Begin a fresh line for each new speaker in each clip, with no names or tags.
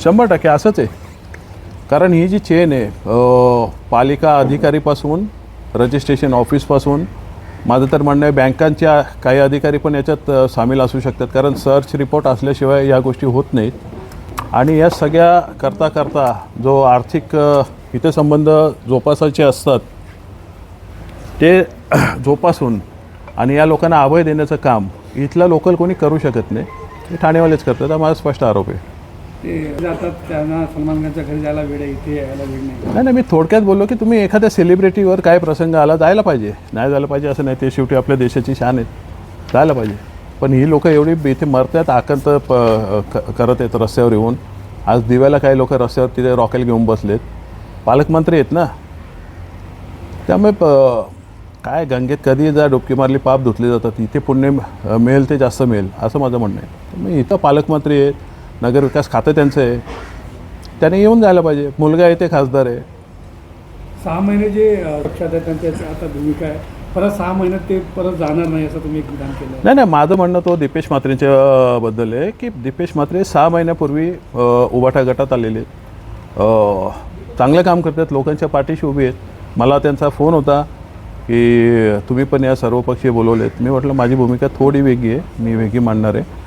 100% असंच आहे. कारण ही जी चेन आहे पालिका अधिकारीपासून रजिस्ट्रेशन ऑफिसपासून माझं तर म्हणणं आहे बँकांच्या काही अधिकारी पण याच्यात सामील असू शकतात. कारण सर्च रिपोर्ट असल्याशिवाय या गोष्टी होत नाहीत. आणि या सगळ्या करता जो आर्थिक हितसंबंध जोपासायचे असतात ते जोपासून आणि या लोकांना अभय देण्याचं काम इथलं लोकल कोणी करू शकत नाही. हे ठाणेवालेच करतात. हा माझा स्पष्ट आरोप आहे.
ते जातात त्यांना सलमान खानच्या घरी जायला वेळ आहे, इथे यायला वेळ नाही.
नाही, मी थोडक्यात बोललो की तुम्ही एखाद्या सेलिब्रिटीवर काय प्रसंग आला जायला पाहिजे. नाही जायला पाहिजे असं नाही. ते शेवटी आपल्या देशाची शान आहेत. जायला पाहिजे. पण ही लोकं एवढी इथे मरतात आकंत करत आहेत रस्त्यावर येऊन. आज दिव्याला काही लोक रस्त्यावर तिथे रॉकेल घेऊन बसलेत. पालकमंत्री आहेत ना. त्यामुळे काय गंगेत कधी जा डुबकी मारली पाप धुतले जातात. इथे पुण्य मिळेल ते जास्त मिळेल असं माझं म्हणणं आहे. त्यामुळे इथं पालकमंत्री आहेत. नगरविकास खातं त्यांचं आहे. त्याने येऊन जायला पाहिजे. मुलगा आहे ते खासदार आहे.
6 महिने जे पक्षात आहेत त्यांची आता भूमिका आहे. परत 6 महिन्यात ते परत जाणार नाही असं तुम्ही एक विधान केलं.
नाही, माझं म्हणणं तो दीपेश म्हात्रेंच्या बद्दल आहे की दीपेश म्हात्रे 6 महिन्यापूर्वी उभाटा गटात आलेले आहेत. चांगलं काम करतात. लोकांच्या पाठीशी उभी आहेत. मला त्यांचा फोन होता की तुम्ही पण या सर्वपक्षीय बोलवलेत. मी म्हटलं माझी भूमिका थोडी वेगळी आहे. मी वेगळी मांडणार आहे.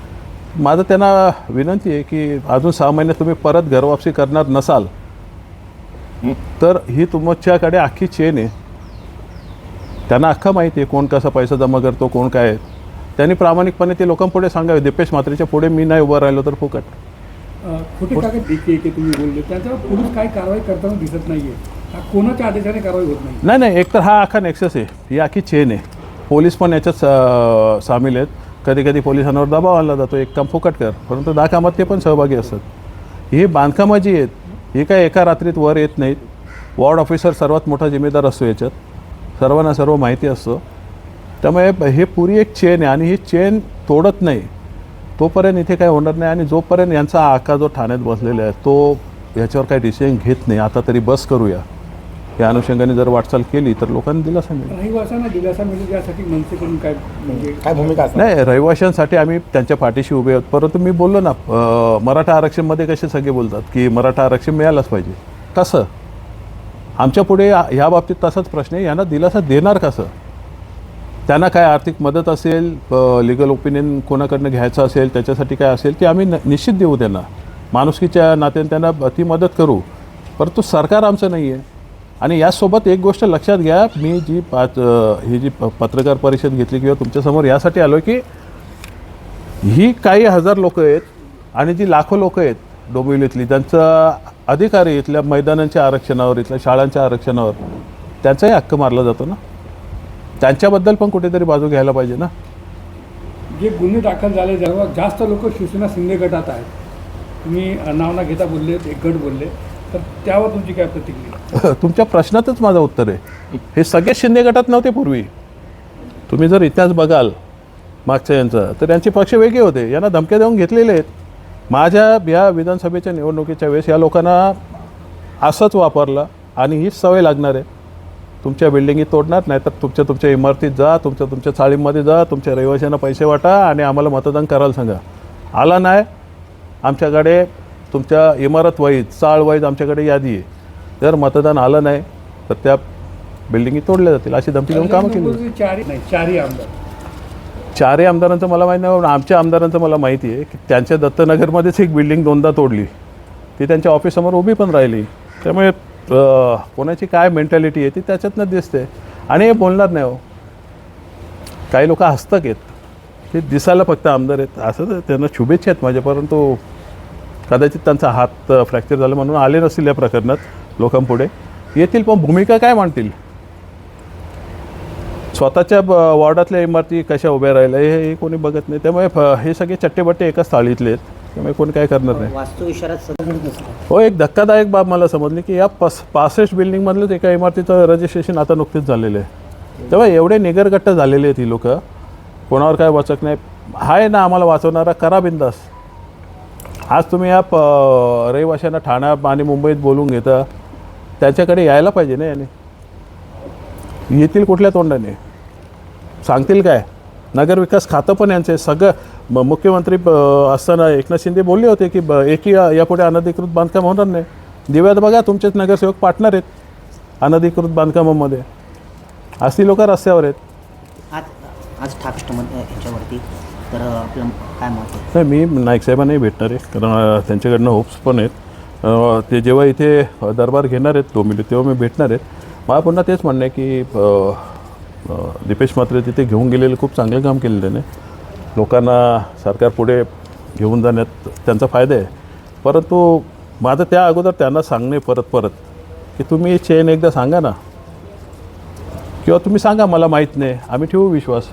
माझं त्यांना विनंती आहे की अजून 6 महिन्यात तुम्ही परत घरवापसी करणार नसाल तर ही तुमच्याकडे अख्खी चेन आहे. त्यांना अख्खा माहिती आहे कोण कसा पैसा जमा करतो, कोण काय आहे. त्यांनी प्रामाणिकपणे ते लोकांपुढे सांगावे. दीपेश म्हात्रेच्या पुढे मी नाही उभं राहिलो तर फुकट.
खोटे कागद देखील की तुम्ही बोलले त्याच्यावर पोलीस काही कारवाई करताना दिसत नाही आहे. कोणाच्या आदेशाने कारवाई होत
नाही. एक तर हा अख्खा नेक्सस आहे. ही अख्खी चेन आहे. पोलीस पण याच्यात सामील आहेत. कधी कधी पोलिसांवर दबाव आणला जातो एक काम फुकट कर. परंतु 10 कामात ते पण सहभागी असतात. ही बांधकामं जी आहेत ही काय एका रात्रीत वर येत नाहीत. वॉर्ड ऑफिसर सर्वात मोठा जिम्मेदार असतो याच्यात. सर्वांना सर्व माहिती असतं. त्यामुळे हे पुरी एक चेन आहे आणि ही चेन तोडत नाही तोपर्यंत इथे काय होणार नाही. आणि जोपर्यंत यांचा आका जो ठाण्यात बसलेला आहे तो याच्यावर काही डिसिजन घेत नाही आता तरी बस करूया या अनुषंगाने जर वाटचाल केली तर लोकांनी दिलासा मिळेल.
रहिवाशांना दिलासा मिळेल यासाठी मनसेकडून काय म्हणजे काय भूमिका असणार?
नाही, रहिवाशांसाठी आम्ही त्यांच्या पाठीशी उभे आहोत. परंतु मी बोललो ना मराठा आरक्षणमध्ये कसे सगळे बोलतात की मराठा आरक्षण मिळालंच पाहिजे. कसं आमच्या पुढे ह्या बाबतीत तसाच प्रश्न आहे. यांना दिलासा देणार कसं? त्यांना काय आर्थिक मदत असेल, लिगल ओपिनियन कोणाकडनं घ्यायचं असेल, त्याच्यासाठी काय असेल ते आम्ही निश्चित देऊ. त्यांना माणुसकीच्या नात्याने त्यांना ती मदत करू. परंतु सरकार आमचं नाही आहे. आणि यासोबत एक गोष्ट लक्षात घ्या. मी ही जी पत्रकार परिषद घेतली किंवा तुमच्यासमोर यासाठी आलो की ही काही हजार लोक आहेत आणि जी लाखो लोक आहेत डोंबिवलीतली ज्यांचा अधिकार आहे इथल्या मैदानांच्या आरक्षणावर, इथल्या शाळांच्या आरक्षणावर, त्यांचाही हक्क मारला जातो ना. त्यांच्याबद्दल पण कुठेतरी बाजू घ्यायला पाहिजे ना.
जे गुन्हे दाखल झाले जेव्हा जास्त लोक शिवसेना शिंदे गटात आहेत. तुम्ही नाव ना घेता बोलले, एक गट बोलले, तर त्यावर तुमची काय प्रतिक्रिया?
तुमच्या प्रश्नातच माझं उत्तर आहे. हे सगळे शिंदे गटात नव्हते पूर्वी. तुम्ही जर इतिहास बघाल मागच्या यांचा तर यांचे पक्ष वेगळे होते. यांना धमक्या देऊन घेतलेले आहेत. माझ्या या विधानसभेच्या निवडणुकीच्या वेळेस या लोकांना असंच वापरलं आणि हीच सवय लागणार आहे. तुमच्या बिल्डिंगी तोडणार नाही तर तुमच्या इमारतीत जा, तुमच्या चाळीमध्ये जा, तुमच्या रहिवाशांना पैसे वाटा आणि आम्हाला मतदान करायला सांगा. आला नाही आमच्याकडे तुमच्या इमारत वाईज, चाळ वाईज आमच्याकडे यादी आहे. जर मतदान आलं नाही तर त्या बिल्डिंगी तोडल्या जातील अशी धमकी देऊन कामं केली. चारही आमदारांचं मला माहीत नाही. आमच्या आमदारांचं मला माहिती आहे की त्यांच्या दत्तनगरमध्येच एक बिल्डिंग 2दा तोडली. ती त्यांच्या ऑफिससमोर उभी पण राहिली. त्यामुळे कोणाची काय मेंटॅलिटी आहे ती त्याच्यातनं दिसते. आणि हे बोलणार नाही. हो काही लोक हस्तक आहेत. ते दिसायला फक्त आमदार आहेत असं तर त्यांना शुभेच्छा आहेत माझ्या. परंतु कदाचित त्यांचा हात फ्रॅक्चर झाला म्हणून आले नसतील या प्रकरणात लोकांपुढे. येतील पण भूमिका काय मांडतील? स्वतःच्या वॉर्डातल्या इमारती कशा उभ्या राहिल्या हे कोणी बघत नाही. त्यामुळे हे सगळे चट्टेबट्टे एकाच थाळीतले आहेत. त्यामुळे कोणी काय करणार नाही. हो, एक धक्कादायक बाब मला समजली की या 65 बिल्डिंगमधलंच एका इमारतीचं रजिस्ट्रेशन आता नुकतीच झालेलं आहे. तेव्हा एवढे निगरगट्ट झालेले आहेत ही लोक. कोणावर काय वाचक नाही. आहे ना आम्हाला वाचवणारा करा बिंदास. आज तुम्ही या रहिवाशांना ठाणा आणि मुंबईत बोलून घेता. त्याच्याकडे यायला पाहिजे ना. याने येतील कुठल्या तोंडाने? सांगतील काय? नगरविकास खातं पण यांचं आहे. सगळं मुख्यमंत्री असताना एकनाथ शिंदे बोलले होते की एकही यापुढे अनधिकृत बांधकाम होणार नाही. दिव्यात बघा तुमचेच नगरसेवक पार्टनर आहेत अनधिकृत बांधकामामध्ये. आज ती लोक रस्त्यावर आहेत.
आज ठाकरे ह्याच्यावरती तर आपलं काय मत आहे?
नाही, मी नाईक साहेबांनाही भेटणार आहे कारण त्यांच्याकडनं होप्स पण आहेत. ते जेव्हा इथे दरबार घेणार आहेत 2 मिनिट तेव्हा मी भेटणार आहेत. मला पुन्हा तेच म्हणणं आहे की दीपेश म्हात्रे तिथे घेऊन गेलेले खूप चांगलं काम केलेलं त्याने. लोकांना सरकार पुढे घेऊन जाण्यात त्यांचा फायदा आहे. परंतु माझं त्या अगोदर त्यांना सांगणे परत की तुम्ही चेन एकदा सांगा ना, किंवा तुम्ही सांगा मला माहीत नाही, आम्ही ठेवू विश्वास.